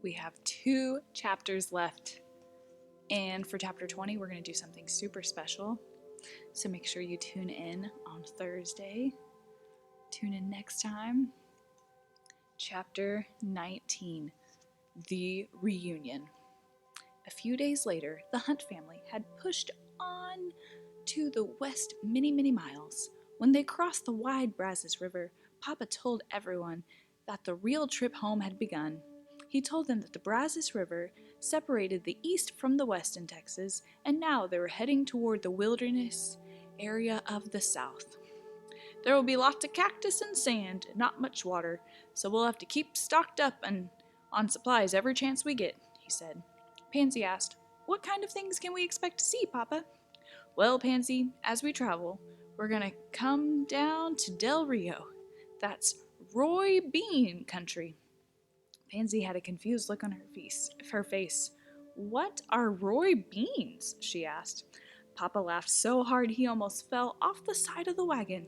We have 2 chapters left. And for chapter 20, we're going to do something super special. So make sure you tune in on Thursday. Tune in next time. Chapter 19, The Reunion. A few days later, the Hunt family had pushed on to the west many miles. When they crossed the wide Brazos River, Papa told everyone that the real trip home had begun. He told them that the Brazos River separated the east from the west in Texas, and now they were heading toward the wilderness area of the south. There will be lots of cactus and sand, and not much water, so we'll have to keep stocked up and on supplies every chance we get, he said. Pansy asked, "What kind of things can we expect to see, Papa?" "Well, Pansy, as we travel, we're gonna come down to Del Rio. That's Roy Bean country." Pansy had a confused look on her face. "What are Roy Beans?" she asked. Papa laughed so hard he almost fell off the side of the wagon.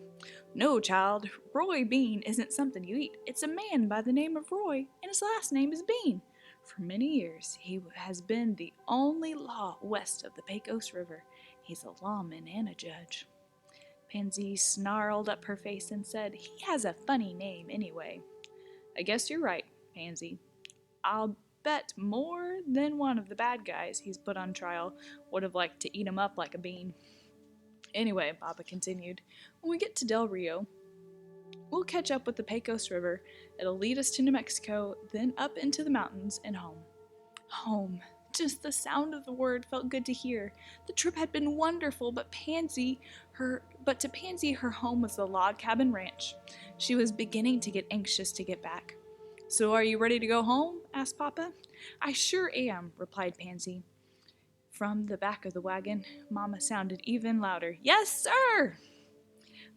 "No, child, Roy Bean isn't something you eat. It's a man by the name of Roy, and his last name is Bean. For many years, he has been the only law west of the Pecos River. He's a lawman and a judge." Pansy snarled up her face and said, "He has a funny name anyway." "I guess you're right, Pansy. I'll bet more than one of the bad guys he's put on trial would have liked to eat him up like a bean." "Anyway," Papa continued, "when we get to Del Rio, we'll catch up with the Pecos River. It'll lead us to New Mexico, then up into the mountains and home." Home. Just the sound of the word felt good to hear. The trip had been wonderful, but to Pansy, her home was the log cabin ranch. She was beginning to get anxious to get back. "So are you ready to go home?" asked Papa. "I sure am," replied Pansy. From the back of the wagon, Mama sounded even louder. "Yes, sir!"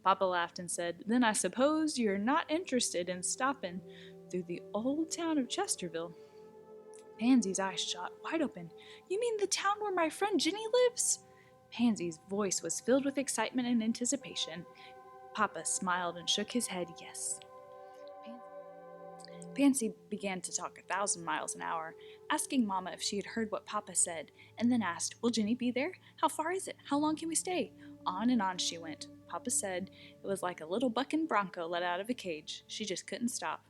Papa laughed and said, "Then I suppose you're not interested in stopping through the old town of Chesterville." Pansy's eyes shot wide open. "You mean the town where my friend Jenny lives?" Pansy's voice was filled with excitement and anticipation. Papa smiled and shook his head yes. Pansy began to talk 1,000 miles an hour, asking Mama if she had heard what Papa said, and then asked, "Will Jenny be there? How far is it? How long can we stay?" On and on she went. Papa said it was like a little bucking bronco let out of a cage. She just couldn't stop.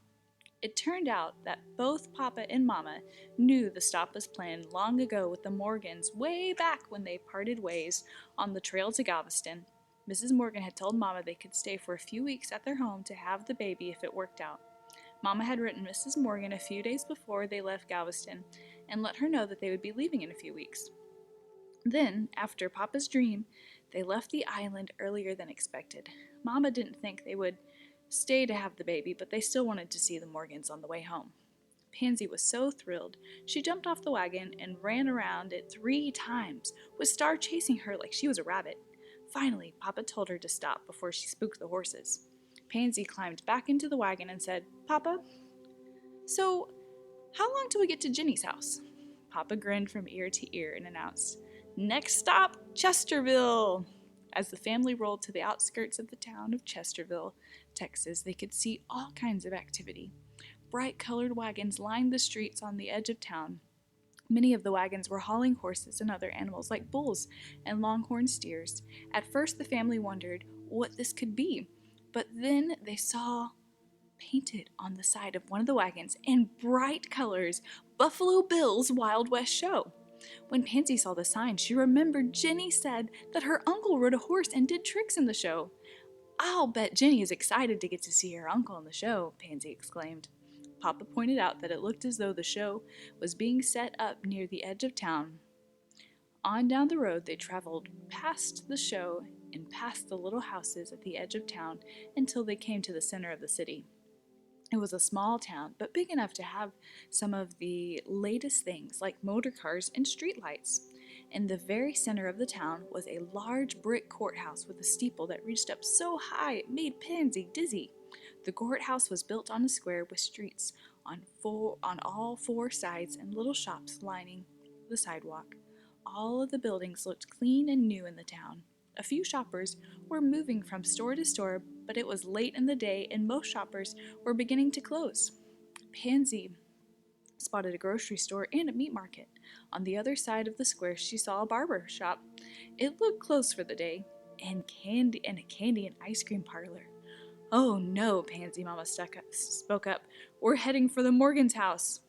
It turned out that both Papa and Mama knew the stop was planned long ago with the Morgans way back when they parted ways on the trail to Galveston. Mrs. Morgan had told Mama they could stay for a few weeks at their home to have the baby if it worked out. Mama had written Mrs. Morgan a few days before they left Galveston and let her know that they would be leaving in a few weeks. Then, after Papa's dream, they left the island earlier than expected. Mama didn't think they would stay to have the baby, but they still wanted to see the Morgans on the way home. Pansy was so thrilled, she jumped off the wagon and ran around it 3 times, with Star chasing her like she was a rabbit. Finally, Papa told her to stop before she spooked the horses. Pansy climbed back into the wagon and said, "Papa, so how long till we get to Jenny's house?" Papa grinned from ear to ear and announced, "Next stop, Chesterville." As the family rolled to the outskirts of the town of Chesterville, Texas, they could see all kinds of activity. Bright colored wagons lined the streets on the edge of town. Many of the wagons were hauling horses and other animals like bulls and longhorn steers. At first the family wondered what this could be, but then they saw painted on the side of one of the wagons in bright colors, "Buffalo Bill's Wild West Show." When Pansy saw the sign, she remembered Jenny said that her uncle rode a horse and did tricks in the show. "I'll bet Jenny is excited to get to see her uncle in the show," Pansy exclaimed. Papa pointed out that it looked as though the show was being set up near the edge of town. On down the road they traveled past the show and past the little houses at the edge of town until they came to the center of the city. It was a small town, but big enough to have some of the latest things like motor cars and streetlights. In the very center of the town was a large brick courthouse with a steeple that reached up so high it made Pansy dizzy. The courthouse was built on a square with streets on all 4 sides and little shops lining the sidewalk. All of the buildings looked clean and new in the town. A few shoppers were moving from store to store, but it was late in the day and most shoppers were beginning to close. Pansy spotted a grocery store and a meat market. On the other side of the square, she saw a barber shop. It looked closed for the day, and a candy and ice cream parlor. Oh no, Pansy Mama spoke up. We're heading for the Morgan's house.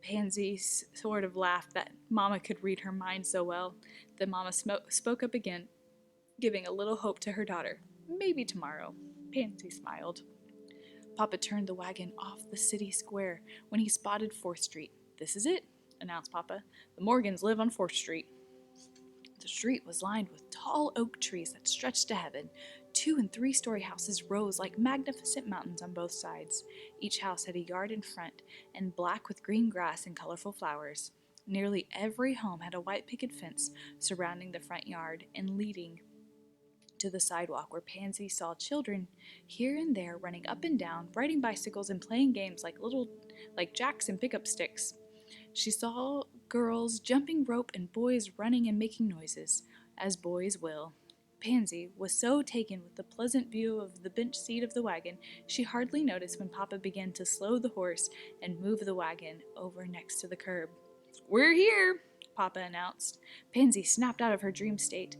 Pansy sort of laughed that Mama could read her mind so well. Then Mama spoke up again, giving a little hope to her daughter. Maybe tomorrow. Pansy smiled. Papa turned the wagon off the city square when he spotted 4th Street. This is it, announced Papa. The Morgans live on 4th Street. The street was lined with tall oak trees that stretched to heaven. 2- and 3-story houses rose like magnificent mountains on both sides. Each house had a yard in front, and black with green grass and colorful flowers. Nearly every home had a white picket fence surrounding the front yard and leading to the sidewalk, where Pansy saw children here and there running up and down, riding bicycles and playing games like jacks and pickup sticks. She saw girls jumping rope and boys running and making noises, as boys will. Pansy was so taken with the pleasant view of the bench seat of the wagon, she hardly noticed when Papa began to slow the horse and move the wagon over next to the curb. "We're here," Papa announced. Pansy snapped out of her dream state,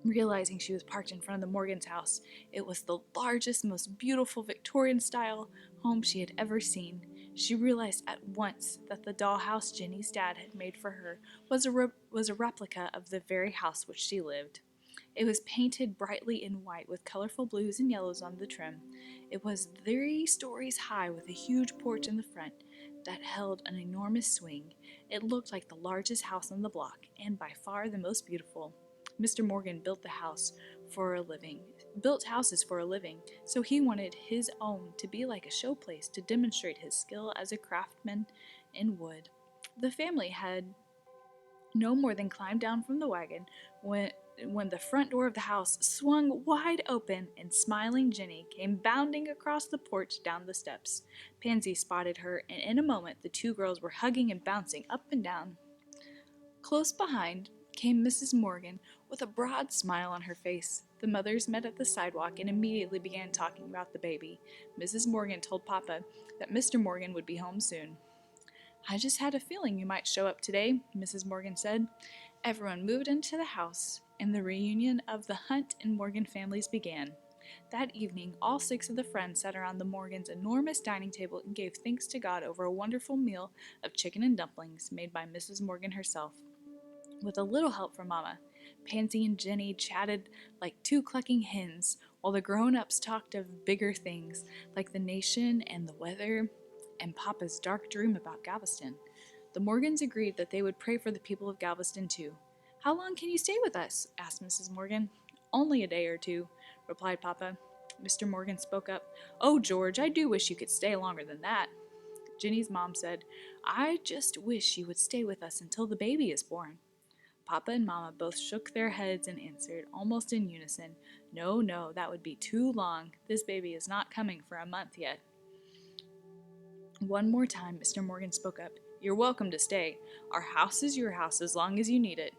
realizing she was parked in front of the Morgan's house. It was the largest, most beautiful Victorian-style home she had ever seen. She realized at once that the dollhouse Jenny's dad had made for her was a replica of the very house which she lived. It was painted brightly in white with colorful blues and yellows on the trim. It was 3 stories high with a huge porch in the front that held an enormous swing. It looked like the largest house on the block and by far the most beautiful. Mr. Morgan built houses for a living, so he wanted his own to be like a showplace to demonstrate his skill as a craftsman in wood. The family had no more than climbed down from the wagon when the front door of the house swung wide open and smiling Jenny came bounding across the porch down the steps. Pansy spotted her, and in a moment the 2 girls were hugging and bouncing up and down. Close behind came Mrs. Morgan with a broad smile on her face. The mothers met at the sidewalk and immediately began talking about the baby. Mrs. Morgan told Papa that Mr. Morgan would be home soon. "I just had a feeling you might show up today," Mrs. Morgan said. Everyone moved into the house, and the reunion of the Hunt and Morgan families began. That evening, all 6 of the friends sat around the Morgans' enormous dining table and gave thanks to God over a wonderful meal of chicken and dumplings made by Mrs. Morgan herself, with a little help from Mama. Pansy and Jenny chatted like 2 clucking hens, while the grown-ups talked of bigger things, like the nation and the weather, and Papa's dark dream about Galveston. The Morgans agreed that they would pray for the people of Galveston too. "How long can you stay with us?" asked Mrs. Morgan. "Only a day or 2, replied Papa. Mr. Morgan spoke up. "Oh, George, I do wish you could stay longer than that." Jenny's mom said, "I just wish you would stay with us until the baby is born." Papa and Mama both shook their heads and answered, almost in unison, "No, no, that would be too long. This baby is not coming for a month yet." One more time, Mr. Morgan spoke up. "You're welcome to stay. Our house is your house as long as you need it."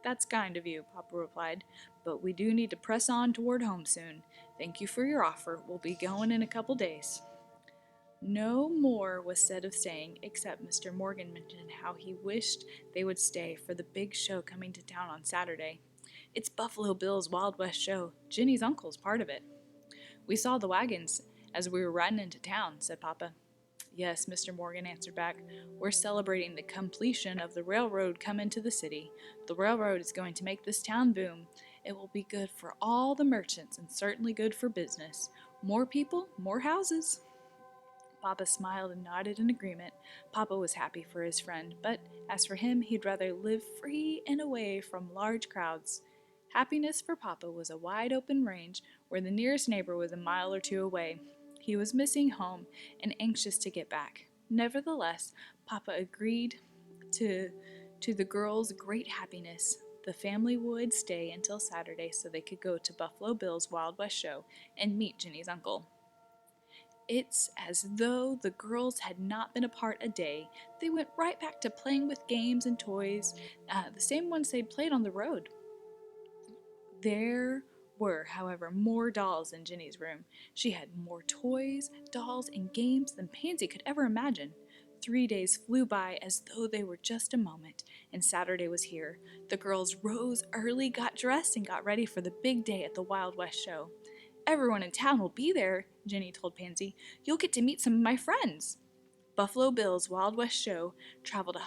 "That's kind of you," Papa replied, "but we do need to press on toward home soon. Thank you for your offer. We'll be going in a couple days." No more was said of staying, except Mr. Morgan mentioned how he wished they would stay for the big show coming to town on Saturday. "It's Buffalo Bill's Wild West show. Jenny's uncle's part of it." "We saw the wagons as we were riding into town," said Papa. "Yes," Mr. Morgan answered back. "We're celebrating the completion of the railroad coming to the city. The railroad is going to make this town boom. It will be good for all the merchants and certainly good for business. More people, more houses." Papa smiled and nodded in agreement. Papa was happy for his friend, but as for him, he'd rather live free and away from large crowds. Happiness for Papa was a wide open range where the nearest neighbor was a mile or 2 away. He was missing home and anxious to get back. Nevertheless, Papa agreed to the girls' great happiness. The family would stay until Saturday so they could go to Buffalo Bill's Wild West show and meet Jenny's uncle. It's as though the girls had not been apart a day. They went right back to playing with games and toys, the same ones they'd played on the road. There were, however, more dolls in Ginny's room. She had more toys, dolls, and games than Pansy could ever imagine. 3 days flew by as though they were just a moment, and Saturday was here. The girls rose early, got dressed, and got ready for the big day at the Wild West show. Everyone in town will be there, Ginny told Pansy. You'll get to meet some of my friends. Buffalo Bill's Wild West show traveled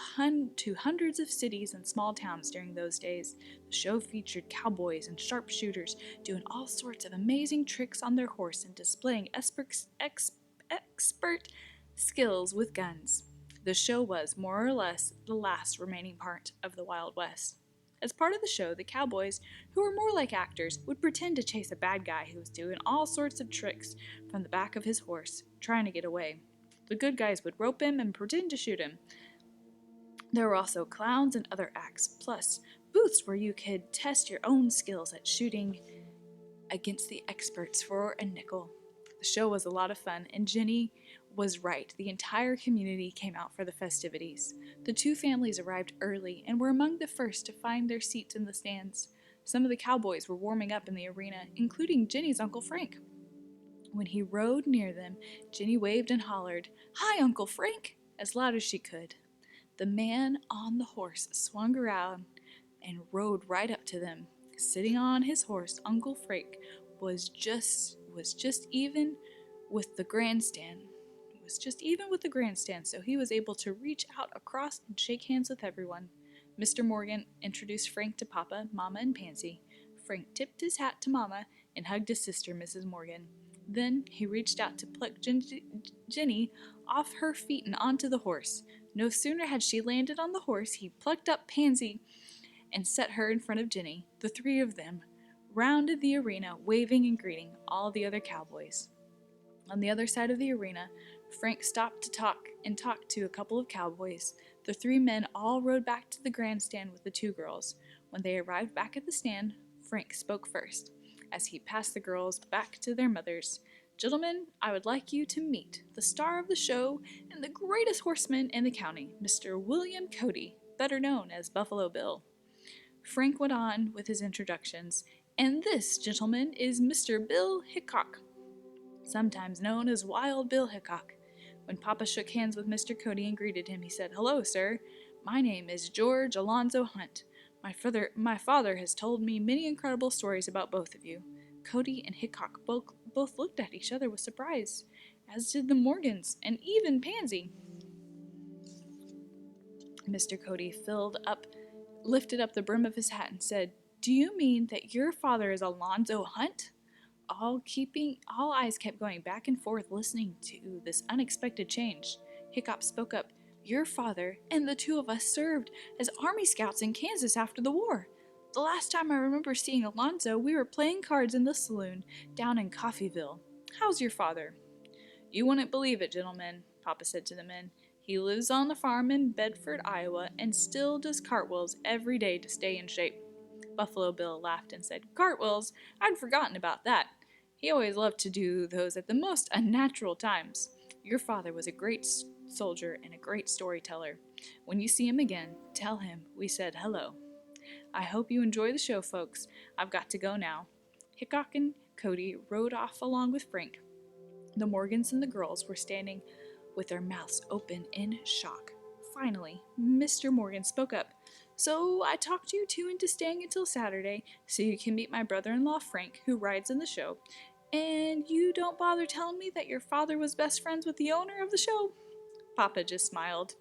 to hundreds of cities and small towns during those days. The show featured cowboys and sharpshooters doing all sorts of amazing tricks on their horse and displaying expert skills with guns. The show was, more or less, the last remaining part of the Wild West. As part of the show, the cowboys, who were more like actors, would pretend to chase a bad guy who was doing all sorts of tricks from the back of his horse, trying to get away. The good guys would rope him and pretend to shoot him. There were also clowns and other acts, plus booths where you could test your own skills at shooting against the experts for a nickel. The show was a lot of fun, and Ginny was right. The entire community came out for the festivities. The two families arrived early and were among the first to find their seats in the stands. Some of the cowboys were warming up in the arena, including Ginny's Uncle Frank. When he rode near them, Ginny waved and hollered, "Hi, Uncle Frank," as loud as she could. The man on the horse swung around and rode right up to them. Sitting on his horse, Uncle Frank was just even with the grandstand. So he was able to reach out across and shake hands with everyone. Mr. Morgan introduced Frank to Papa, Mama, and Pansy. Frank tipped his hat to Mama and hugged his sister, Mrs. Morgan. Then he reached out to pluck Ginny off her feet and onto the horse. No sooner had she landed on the horse, he plucked up Pansy and set her in front of Ginny. The three of them rounded the arena, waving and greeting all the other cowboys. On the other side of the arena, Frank stopped to talk to a couple of cowboys. The three men all rode back to the grandstand with the two girls. When they arrived back at the stand, Frank spoke first. As he passed the girls back to their mothers, "Gentlemen, I would like you to meet the star of the show and the greatest horseman in the county, Mr. William Cody, better known as Buffalo Bill." Frank went on with his introductions, "And this, gentleman, is Mr. Bill Hickok, sometimes known as Wild Bill Hickok." When Papa shook hands with Mr. Cody and greeted him, he said, "Hello, sir. My name is George Alonzo Hunt. My father has told me many incredible stories about both of you." Cody and Hickok both looked at each other with surprise, as did the Morgans and even Pansy. Mr. Cody lifted up the brim of his hat and said, "Do you mean that your father is Alonzo Hunt?" All eyes kept going back and forth listening to this unexpected change. Hickok spoke up, "Your father and the two of us served as Army Scouts in Kansas after the war. The last time I remember seeing Alonzo, we were playing cards in the saloon down in Coffeeville. How's your father?" "You wouldn't believe it, gentlemen," Papa said to the men. "He lives on the farm in Bedford, Iowa, and still does cartwheels every day to stay in shape." Buffalo Bill laughed and said, "Cartwheels? I'd forgotten about that. He always loved to do those at the most unnatural times. Your father was a great soldier and a great storyteller. When you see him again, tell him we said hello. I hope you enjoy the show, folks. I've got to go now." Hickok and Cody rode off along with Frank. The Morgans and the girls were standing with their mouths open in shock. Finally, Mr. Morgan spoke up. "So I talked you two into staying until Saturday so you can meet my brother-in-law Frank, who rides in the show. And you don't bother telling me that your father was best friends with the owner of the show?" Papa just smiled.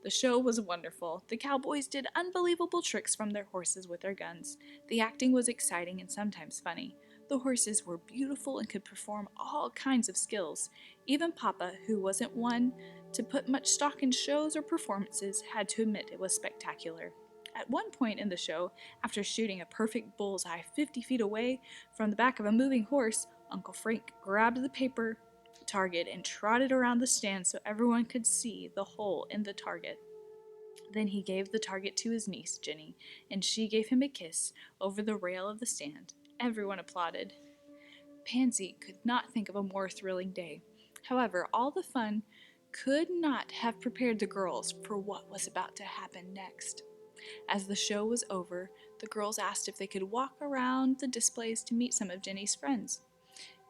The show was wonderful. The cowboys did unbelievable tricks from their horses with their guns. The acting was exciting and sometimes funny. The horses were beautiful and could perform all kinds of skills. Even Papa, who wasn't one to put much stock in shows or performances, had to admit it was spectacular. At one point in the show, after shooting a perfect bullseye 50 feet away from the back of a moving horse, Uncle Frank grabbed the paper target and trotted around the stand so everyone could see the hole in the target. Then he gave the target to his niece, Ginny, and she gave him a kiss over the rail of the stand. Everyone applauded. Pansy could not think of a more thrilling day. However, all the fun could not have prepared the girls for what was about to happen next. As the show was over, The girls asked if they could walk around the displays to meet some of Jenny's friends.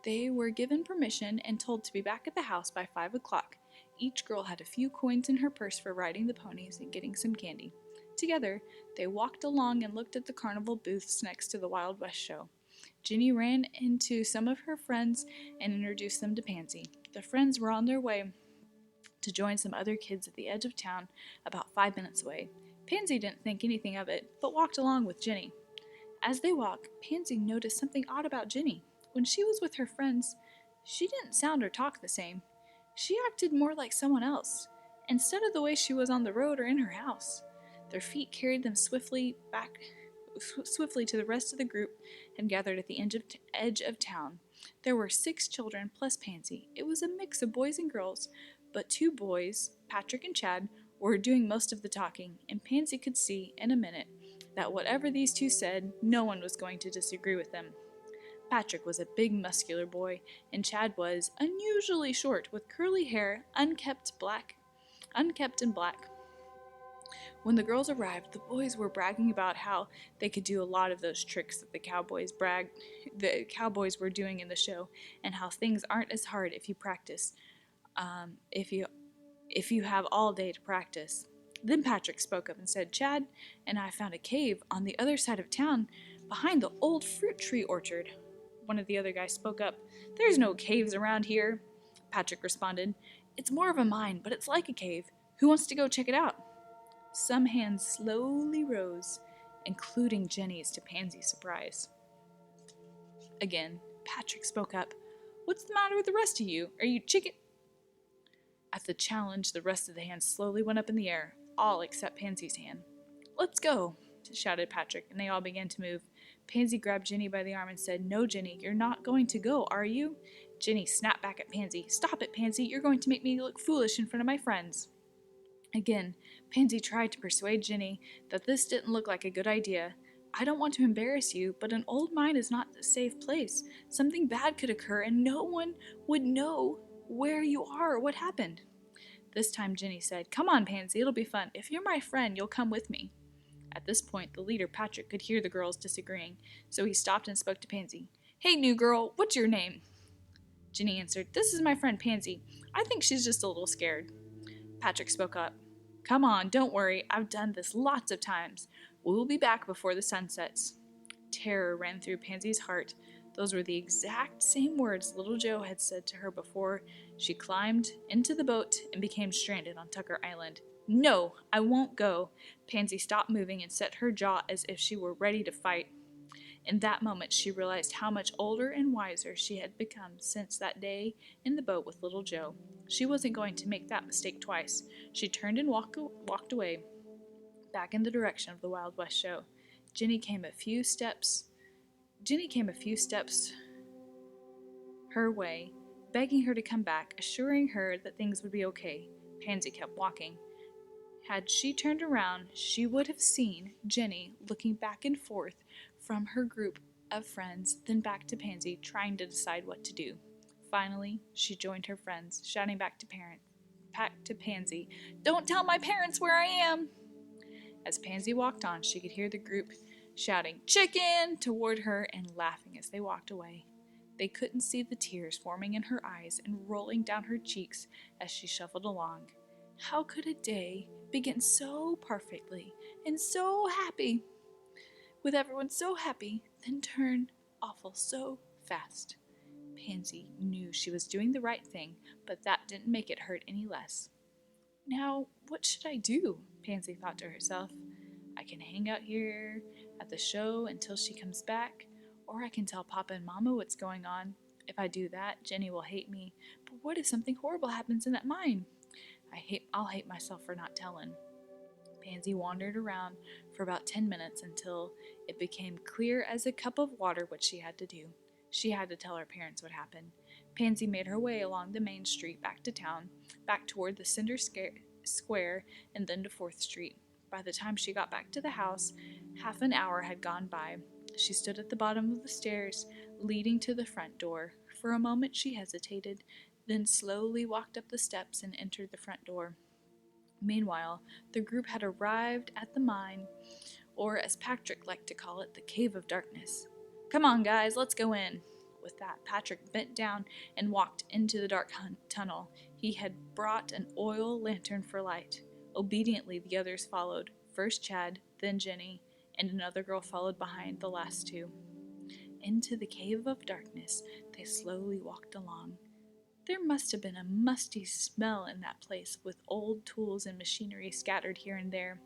They were given permission and told to be back at the house by 5 o'clock. Each girl had a few coins in her purse for riding the ponies and getting some candy. Together, they walked along and looked at the carnival booths next to the Wild West show. Jenny ran into some of her friends and introduced them to Pansy. The friends were on their way to join some other kids at the edge of town about 5 minutes away. Pansy didn't think anything of it, but walked along with Jenny. As they walked, Pansy noticed something odd about Jenny. When she was with her friends, she didn't sound or talk the same. She acted more like someone else, instead of the way she was on the road or in her house. Their feet carried them swiftly to the rest of the group and gathered at the edge of town. There were 6 children plus Pansy. It was a mix of boys and girls, but 2 boys, Patrick and Chad, were doing most of the talking, and Pansy could see in a minute that whatever these 2 said, no one was going to disagree with them. Patrick was a big, muscular boy, and Chad was unusually short, with curly hair, unkept and black. When the girls arrived, the boys were bragging about how they could do a lot of those tricks that the cowboys were doing in the show, and how things aren't as hard if you practice, if you have all day to practice. Then Patrick spoke up and said, "Chad and I found a cave on the other side of town, behind the old fruit tree orchard." One of the other guys spoke up. "There's no caves around here," Patrick responded. "It's more of a mine, but it's like a cave. Who wants to go check it out?" Some hands slowly rose, including Jenny's, to Pansy's surprise. Again, Patrick spoke up. "What's the matter with the rest of you? Are you chicken?" At the challenge, the rest of the hands slowly went up in the air, all except Pansy's hand. "Let's go," shouted Patrick, and they all began to move. Pansy grabbed Jenny by the arm and said, "No, Jenny, you're not going to go, are you?" Jenny snapped back at Pansy. "Stop it, Pansy. You're going to make me look foolish in front of my friends." Again, Pansy tried to persuade Jenny that this didn't look like a good idea. "I don't want to embarrass you, but an old mine is not a safe place. Something bad could occur, and no one would know where you are or what happened." This time Jenny said, "Come on, Pansy, it'll be fun. If you're my friend, you'll come with me." At this point, the leader, Patrick, could hear the girls disagreeing, so he stopped and spoke to Pansy. "Hey, new girl, what's your name?" Jenny answered, "This is my friend Pansy. I think she's just a little scared." Patrick spoke up. "Come on, don't worry. I've done this lots of times. We'll be back before the sun sets." Terror ran through Pansy's heart. Those were the exact same words Little Joe had said to her before she climbed into the boat and became stranded on Tucker Island. "No, I won't go." Pansy stopped moving and set her jaw as if she were ready to fight. In that moment, she realized how much older and wiser she had become since that day in the boat with Little Joe. She wasn't going to make that mistake twice. She turned and walked away, back in the direction of the Wild West show. Jenny came a few steps her way, begging her to come back, assuring her that things would be okay. Pansy kept walking. Had she turned around, she would have seen Jenny looking back and forth from her group of friends, then back to Pansy, trying to decide what to do. Finally, she joined her friends, shouting back to Pansy, "Don't tell my parents where I am!" As Pansy walked on, she could hear the group shouting, "Chicken!" toward her and laughing as they walked away. They couldn't see the tears forming in her eyes and rolling down her cheeks as she shuffled along. How could a day begin so perfectly and so happy, with everyone so happy, then turn awful so fast? Pansy knew she was doing the right thing, but that didn't make it hurt any less. "Now, what should I do?" Pansy thought to herself. "I can hang out here at the show until she comes back, or I can tell Papa and Mama what's going on. If I do that, Jenny will hate me. But what if something horrible happens in that mine? I'll hate myself for not telling." Pansy wandered around for about 10 minutes until it became clear as a cup of water what she had to do. She had to tell her parents what happened. Pansy made her way along the main street back to town, back toward the Cinder Square, and then to 4th Street. By the time she got back to the house, half an hour had gone by. She stood at the bottom of the stairs leading to the front door. For a moment she hesitated, then slowly walked up the steps and entered the front door. Meanwhile, the group had arrived at the mine or as Patrick liked to call it, the Cave of Darkness. Come on, guys, let's go in. With that, Patrick bent down and walked into the dark tunnel. He had brought an oil lantern for light. Obediently, the others followed. First Chad, then Jenny, and another girl followed behind the last two. Into the Cave of Darkness they slowly walked along. There must have been a musty smell in that place, with old tools and machinery scattered here and there.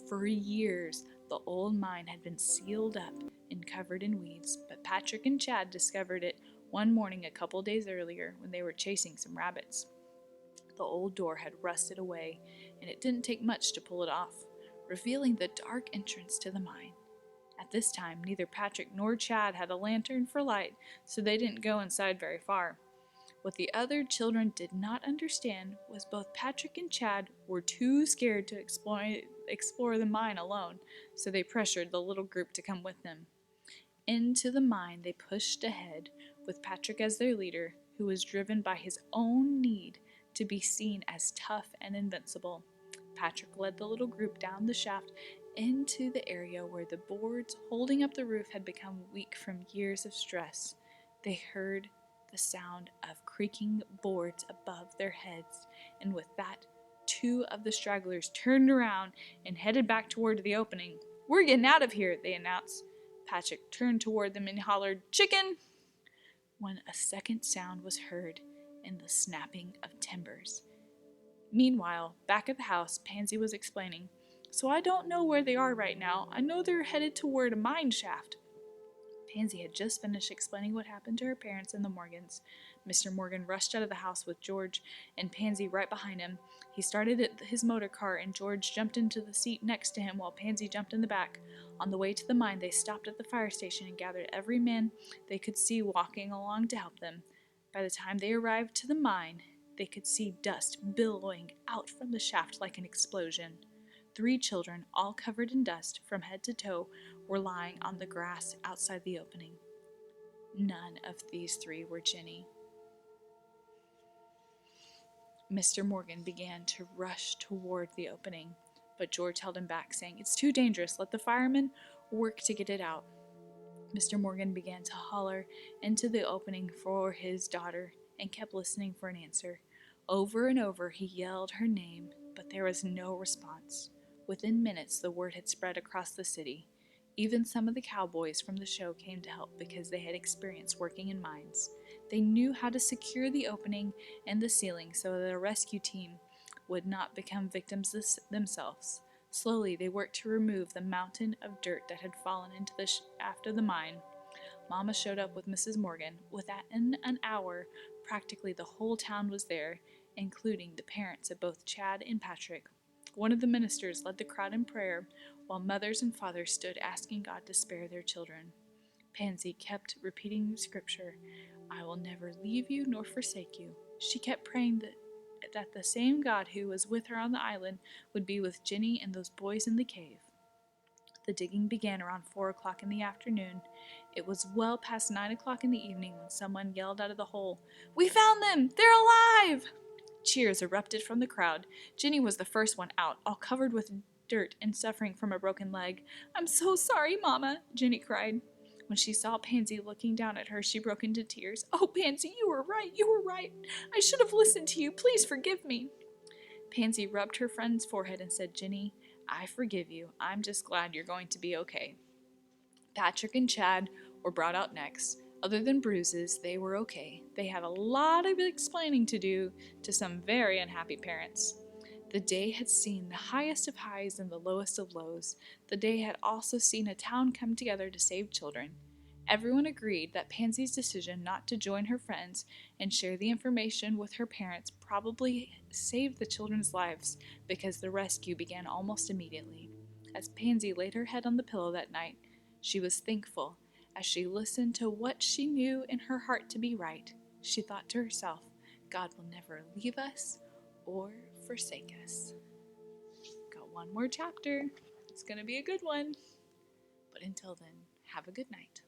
For years, the old mine had been sealed up and covered in weeds, but Patrick and Chad discovered it one morning a couple days earlier when they were chasing some rabbits. The old door had rusted away, and it didn't take much to pull it off, revealing the dark entrance to the mine. At this time, neither Patrick nor Chad had a lantern for light, so they didn't go inside very far. What the other children did not understand was both Patrick and Chad were too scared to explore the mine alone, so they pressured the little group to come with them. Into the mine they pushed ahead, with Patrick as their leader, who was driven by his own need to be seen as tough and invincible. Patrick led the little group down the shaft into the area where the boards holding up the roof had become weak from years of stress. They heard the sound of creaking boards above their heads, and with that, two of the stragglers turned around and headed back toward the opening. "We're getting out of here," they announced. Patrick turned toward them and hollered, "Chicken!" when a second sound was heard, and the snapping of timbers. Meanwhile, back at the house, Pansy was explaining, "So I don't know where they are right now. I know they're headed toward a mine shaft." Pansy had just finished explaining what happened to her parents and the Morgans. Mr. Morgan rushed out of the house with George and Pansy right behind him. He started his motor car, and George jumped into the seat next to him while Pansy jumped in the back. On the way to the mine, they stopped at the fire station and gathered every man they could see walking along to help them. By the time they arrived to the mine, they could see dust billowing out from the shaft like an explosion. 3 children, all covered in dust from head to toe, were lying on the grass outside the opening. None of these 3 were Jenny. Mr. Morgan began to rush toward the opening, but George held him back, saying, "It's too dangerous. Let the firemen work to get it out." Mr. Morgan began to holler into the opening for his daughter and kept listening for an answer. Over and over he yelled her name, but there was no response. Within minutes, the word had spread across the city. Even some of the cowboys from the show came to help because they had experience working in mines. They knew how to secure the opening and the ceiling so that a rescue team would not become victims themselves. Slowly, they worked to remove the mountain of dirt that had fallen into the shaft of the mine. Mama showed up with Mrs. Morgan. Within an hour, practically the whole town was there, including the parents of both Chad and Patrick. One of the ministers led the crowd in prayer, while mothers and fathers stood asking God to spare their children. Pansy kept repeating the scripture, "I will never leave you nor forsake you." She kept praying that the same God who was with her on the island would be with Jenny and those boys in the cave. The digging began around 4 o'clock in the afternoon. It was well past 9 o'clock in the evening when someone yelled out of the hole, "We found them! They're alive!" Cheers erupted from the crowd. Jenny was the first one out, all covered with dirt and suffering from a broken leg. "I'm so sorry, Mama," Jenny cried. When she saw Pansy looking down at her, she broke into tears. "Oh, Pansy, you were right. I should have listened to you. Please forgive me." Pansy rubbed her friend's forehead and said, "Jenny, I forgive you. I'm just glad you're going to be okay." Patrick and Chad were brought out next. Other than bruises, they were okay. They had a lot of explaining to do to some very unhappy parents. The day had seen the highest of highs and the lowest of lows. The day had also seen a town come together to save children. Everyone agreed that Pansy's decision not to join her friends and share the information with her parents probably saved the children's lives because the rescue began almost immediately. As Pansy laid her head on the pillow that night, she was thankful. As she listened to what she knew in her heart to be right, she thought to herself, God will never leave us or forsake us. Got one more chapter. It's going to be a good one. But until then, have a good night.